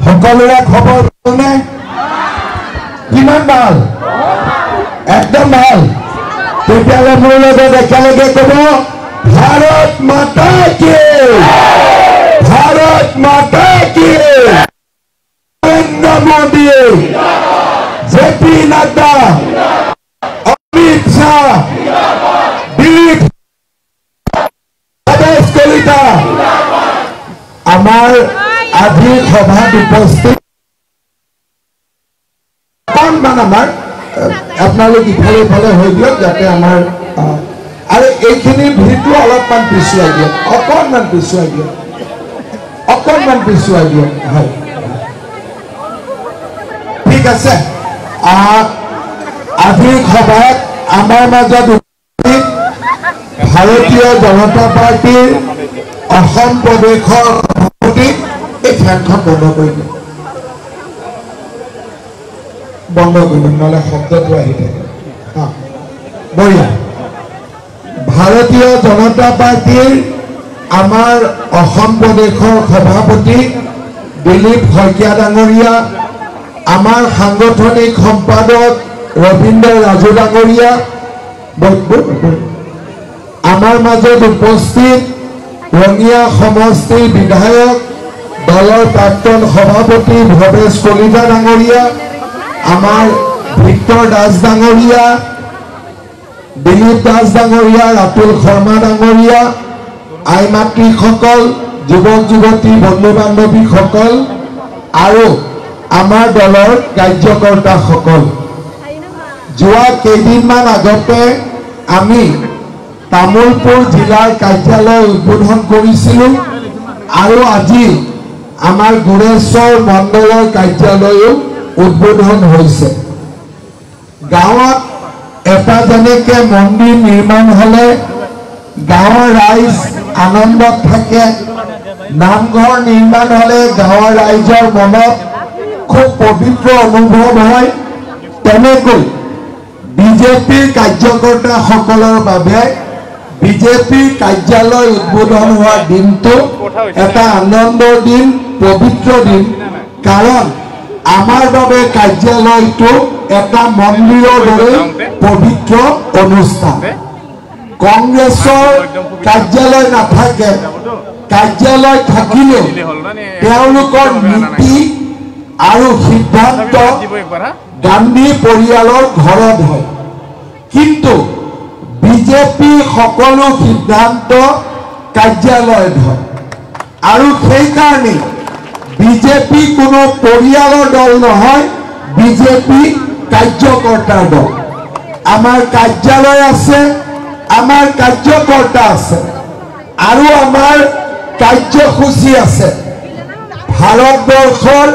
সকলোৰে খবৰ ভালনে? কিমান ভাল? একদম ভাল। তেতিয়াহ'লে মোৰ লগত একেলগে ক'ব ভাৰত মাতা কি, ভাৰত মাতা কি। নৰেন্দ্ৰ মোদী, জেপি নাড্ডা, অমিত শ্বাহ, দিলীপ কলিতা আমাৰ আজিৰ সভাত উপস্থিত। অকণমান আমাৰ আপোনালোক ইফালে ইফালে হৈ দিয়ক যাতে আমাৰ আৰু এইখিনিৰ ভিৰটো অলপমান পিছুৱাই দিয়ক, অকণমান পিছুৱাই দিয়ক, অকণমান পিছুৱাই দিয়ক। হয়, ঠিক আছে। আজিৰ সভাত আমাৰ মাজত ভাৰতীয় জনতা পাৰ্টিৰ অসম প্ৰদেশৰ সভাপতি, এই ফেনখন বন্ধ কৰি দিয়ক, বন্ধ কৰি দিয়ক, নহ'লে শব্দটো আহি থাকে। বঢ়িয়া। ভাৰতীয় জনতা পাৰ্টিৰ আমাৰ অসম প্ৰদেশৰ সভাপতি দিলীপ শইকীয়া ডাঙৰীয়া, আমাৰ সাংগঠনিক সম্পাদক ৰবীন্দ্ৰ ৰাজু ডাঙৰীয়া, আমাৰ মাজত উপস্থিত ৰঙিয়া সমষ্টিৰ বিধায়ক দলৰ প্ৰাক্তন সভাপতি ভৱেশ কলিতা ডাঙৰীয়া, আমাৰ ভিক্টৰ দাস ডাঙৰীয়া, দিলীপ দাস ডাঙৰীয়া, ৰাতুল শৰ্মা ডাঙৰীয়া, আই মাতৃসকল, যুৱক যুৱতী বন্ধু বান্ধৱীসকল আৰু আমাৰ দলৰ কাৰ্যকৰ্তাসকল, যোৱা কেইদিনমান আগতে আমি তামোলপুৰ জিলাৰ কাৰ্যালয় উদ্বোধন কৰিছিলোঁ আৰু আজি আমাৰ গুৰেশ্বৰ মণ্ডলৰ কাৰ্যালয়ো উদ্বোধন হৈছে। গাঁৱত এটা যেনেকৈ মন্দিৰ নিৰ্মাণ হ'লে গাঁৱৰ ৰাইজ আনন্দত থাকে, নামঘৰ নিৰ্মাণ হ'লে গাঁৱৰ ৰাইজৰ মনত খুব পবিত্ৰ অনুভৱ হয়, তেনেকৈ বিজেপিৰ কাৰ্যকৰ্তাসকলৰ বাবে বিজেপিৰ কাৰ্যালয় উদ্বোধন হোৱা দিনটো এটা আনন্দৰ দিন, পবিত্ৰ দিন। কাৰণ আমাৰ বাবে কাৰ্যালয়টো এটা মন্দিৰৰ দৰে পবিত্ৰ অনুষ্ঠান। কংগ্ৰেছৰ কাৰ্যালয় নাথাকে, কাৰ্যালয় থাকিলেও তেওঁলোকৰ নীতি আৰু সিদ্ধান্ত গান্ধী পৰিয়ালৰ ঘৰত হয়, কিন্তু বিজেপি সকলো সিদ্ধান্ত কাৰ্যালয়ত হয়। আৰু সেইকাৰণে বিজেপি কোনো পৰিয়ালৰ দল নহয়, বিজেপি কাৰ্যকৰ্তাৰ দল। আমাৰ কাৰ্যালয় আছে, আমাৰ কাৰ্যকৰ্তা আছে আৰু আমাৰ কাৰ্যসূচী আছে। ভাৰতবৰ্ষৰ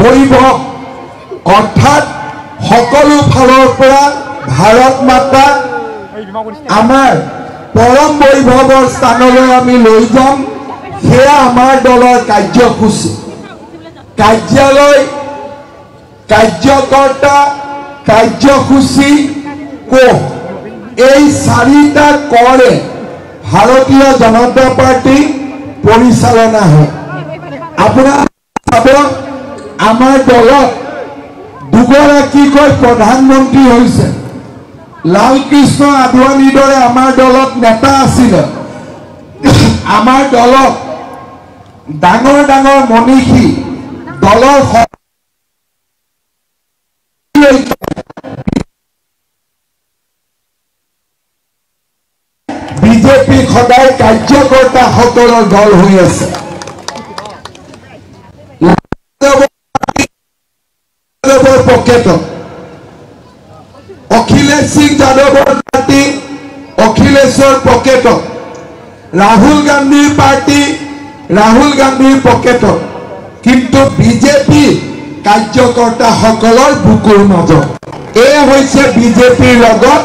বৈভৱ অৰ্থাৎ সকলো ফালৰ পৰা ভাৰত মাতা আমাৰ পৰম বৈভৱৰ স্থানলৈ আমি লৈ যাম, সেয়া আমাৰ দলৰ কাৰ্যসূচী। কাৰ্যালয়, কাৰ্যকৰ্তা, কাৰ্যসূচী, কোষ, এই চাৰিটা কৰে ভাৰতীয় জনতা পাৰ্টি পৰিচালনা হয়। আপোনাৰ চাব, আমাৰ দলত দুগৰাকীকৈ প্ৰধানমন্ত্ৰী হৈছে। লালকৃষ্ণ আদৱানীৰ দৰে আমাৰ দলত নেতা আছিলে। আমাৰ দলত ডাঙৰ ডাঙৰ মনীষী দলৰ বিজেপি সদায় কাৰ্যকৰ্তাসকলৰ দল হৈ আছে। পকেটত অখিলেশ সিং যাদৱৰ পাৰ্টি, অখিলেশৰ পকেটত ৰাহুল গান্ধীৰ পাৰ্টি, ৰাহুল গান্ধীৰ পকেটত, কিন্তু বিজেপি কাৰ্যকৰ্তাসকলৰ বুকুৰ মাজত। এয়া হৈছে বিজেপিৰ লগত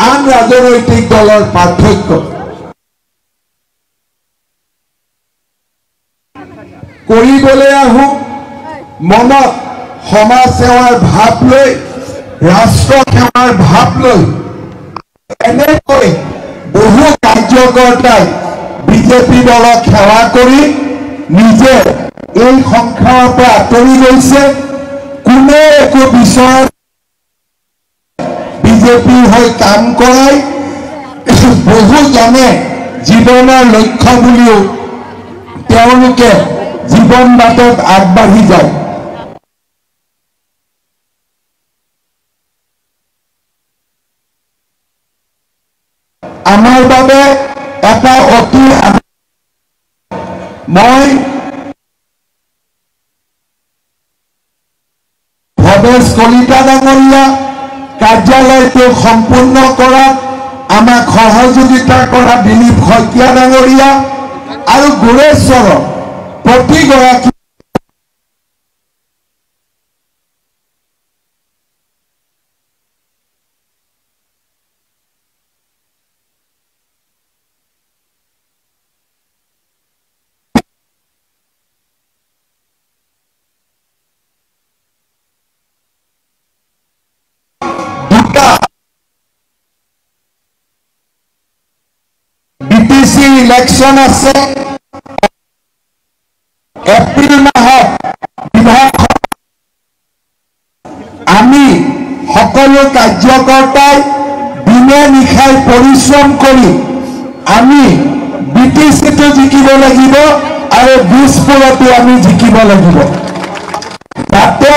আন ৰাজনৈতিক দলৰ পাৰ্থক্য। কৰিবলৈ আহোঁ মনত সমাজ সেৱাৰ ভাৱ লৈ, ৰাষ্ট্ৰ সেৱাৰ ভাৱ লৈ এনেকৈ বহু কাৰ্যকৰ্তাই বিজেপি দলক সেৱা কৰি নিজে এই সংসাৰৰ পৰা আঁতৰি গৈছে কোনে একো বিচৰা বিজেপিৰ হৈ কাম কৰাই বহুজনে জীৱনৰ লক্ষ্য বুলিও তেওঁলোকে জীৱন বাটত আগবাঢ়ি যায় আমাৰ বাবে এটা অতি মই ভৱেশ কলিতা ডাঙৰীয়া কাৰ্যালয়টো সম্পূৰ্ণ কৰাত আমাক সহযোগিতা কৰা দিলীপ শইকীয়া ডাঙৰীয়া আৰু গুৰেশ্বৰৰ প্ৰতিগৰাকী ইলেকশন আছে এপ্ৰিল মাহত আমি সকলো কাৰ্যকৰ্তাই দিনে নিশাই পৰিশ্ৰম কৰি আমি বিটিচিটো জিকিব লাগিব আৰু দিছপুৰতো আমি জিকিব লাগিব তাতে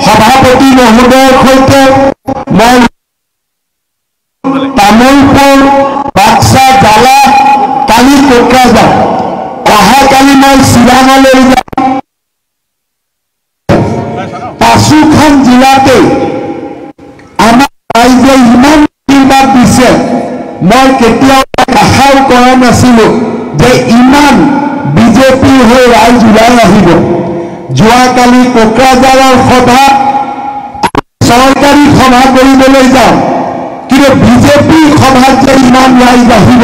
সভাপতি মহোদয়ৰ সৈতে মই তামোলপুৰ বাক্সা জালা কালি কোকৰাঝাৰ অহাকালি মই চিৰাঙলৈ যাম পাঁচোখন জিলাতে আমাৰ ৰাইজে ইমান আশীৰ্বাদ দিছে মই কেতিয়াও আশাও কৰা নাছিলো যে ইমান বিজেপিৰ হৈ ৰাইজ ওলাই আহিব যোৱাকালি কোকৰাঝাৰৰ সভা চৰকাৰী সভা কৰিবলৈ যাওঁ কিন্তু বিজেপি সভাত যে ইমান ৰাইজ আহিব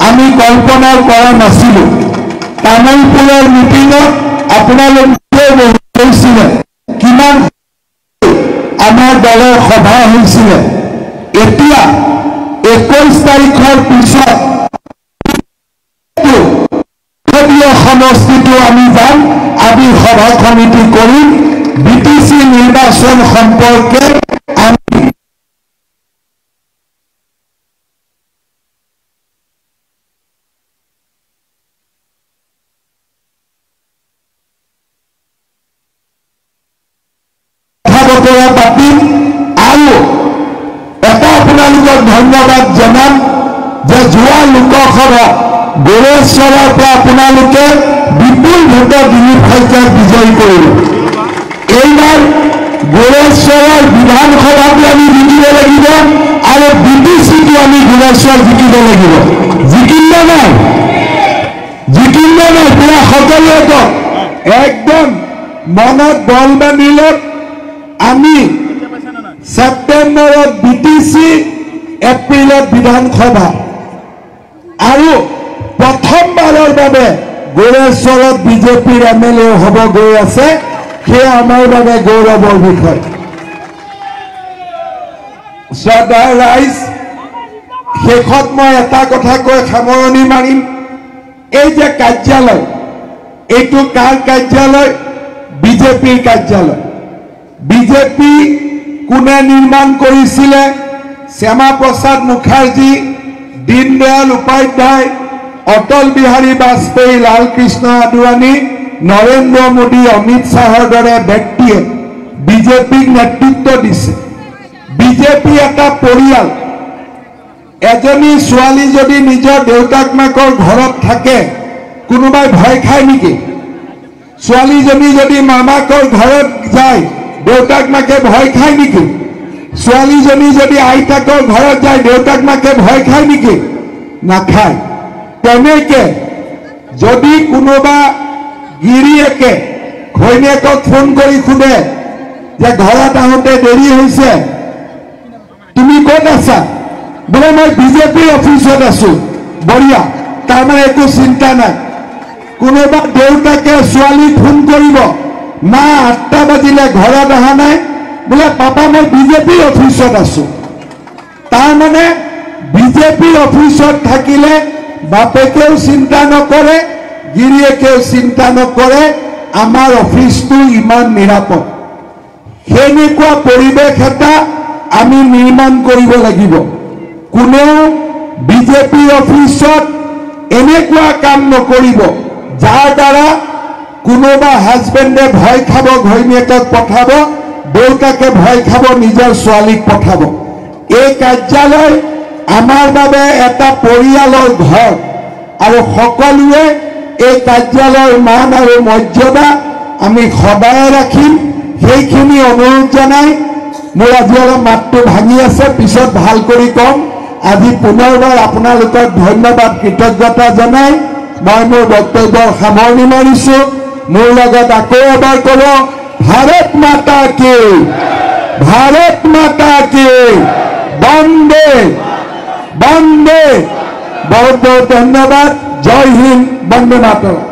আমি কল্পনাও কৰা নাছিলো তামোলপুৰৰ মিটিঙত আপোনালোকে কৈছিলে কিমান আমাৰ দলৰ সভা হৈছিলে এতিয়া 21 তাৰিখৰ পিছত সমষ্টিটো আমি যাম আমি সভা সমিতি কৰিম বিটিসি নিৰ্বাচন সম্পৰ্কে আমি কথা বতৰা পাতিম আৰু এটা আপোনালোকক ধন্যবাদ জনাম যে যোৱা লোকসভা গুৰেশ্বৰৰ পৰা আপোনালোকে বিপুল ভোটত দিলীপ শইকীয়াক বিজয়ী কৰিলে এইবাৰ গুৰেশ্বৰৰ বিধানসভাটো আমি জিকিব লাগিব আৰু বিটিচিটো আমি গুৰেশ্বৰ জিকিব লাগিব জিকিম নে নাই পুৰা সকলোৱে কওক একদম মনত বল বান্ধি লওক আমি ছেপ্টেম্বৰত বিটিচি এপ্ৰিলত বিধানসভা আৰু প্ৰথমবাৰৰ বাবে গুৰেশ্বৰত বিজেপিৰ এমএলএ হ'ব গৈ আছে সেয়া আমাৰ বাবে গৌৰৱৰ বিষয় শ্ৰদ্ধাৰ ৰাইজ শেষত মই এটা কথা কৈ সামৰণি মাৰিম এই যে কাৰ্যালয় এইটো কাৰ কাৰ্যালয় বিজেপিৰ কাৰ্যালয় বিজেপি কোনে নিৰ্মাণ কৰিছিলে শ্যামা প্ৰসাদ মুখাৰ্জী দীনদয়াল উপাধ্যায় অটল বিহাৰী বাজপেয়ী লালকৃষ্ণ আদৱানী নৰেন্দ্ৰ মোদী অমিত শ্বাহৰ দৰে ব্যক্তিয়ে বিজেপিক নেতৃত্ব দিছে বিজেপি এটা পৰিয়াল এজনী ছোৱালী যদি নিজৰ দেউতাক মাকৰ ঘৰত থাকে কোনোবাই ভয় খায় নেকি ছোৱালীজনী যদি মামাকৰ ঘৰত যায় দেউতাক মাকে ভয় খায় নেকি ছোৱালীজনী যদি আইতাকৰ ঘৰত যায় দেউতাক মাকে ভয় খায় নেকি নাখায় তেনেকে যদি কোনোবা গিৰিয়েকে ঘৈণীয়েকক ফোন কৰি সোধে যে ঘৰত আহোঁতে দেৰি হৈছে তুমি ক'ত আছা বোলে মই বিজেপিৰ অফিচত আছো বঢ়িয়া তাৰমানে একো চিন্তা নাই কোনোবা দেউতাকে ছোৱালীক ফোন কৰিব মা 8টা বাজিলে ঘৰত অহা নাই বোলে পাপা মই বিজেপিৰ অফিচত আছো তাৰ মানে বিজেপিৰ অফিচত থাকিলে বাপেকেও চিন্তা নকৰে গিৰিয়েকেও চিন্তা নকৰে আমাৰ অফিচটো ইমান নিৰাপদ সেনেকুৱা পৰিৱেশ এটা আমি নিৰ্মাণ কৰিব লাগিব কোনেও বিজেপি অফিচত এনেকুৱা কাম নকৰিব যাৰ দ্বাৰা কোনোবা হাজবেণ্ডে ভয় খাব ঘৈণীয়েকক পঠাব দেউতাকে ভয় খাব নিজৰ ছোৱালীক পঠাব এই কাৰ্যালয় আমাৰ বাবে এটা পৰিয়ালৰ ঘৰ আৰু সকলোৱে এই কাৰ্যালয়ৰ মান আৰু মৰ্যাদা আমি সদায় ৰাখিম সেইখিনি অনুৰোধ জনাই মোৰ আজি অলপ মাতটো ভাঙি আছে পিছত ভাল কৰি কম আজি পুনৰবাৰ আপোনালোকক ধন্যবাদ কৃতজ্ঞতা জনাই মই মোৰ বক্তব্যৰ সামৰণি মাৰিছো মোৰ লগত আকৌ এবাৰ ক'ব ভাৰত মাতা কি বন্দে বন্দে বহুত বহুত ধন্যবাদ জয় হিন্দ বন্দে মাতৰম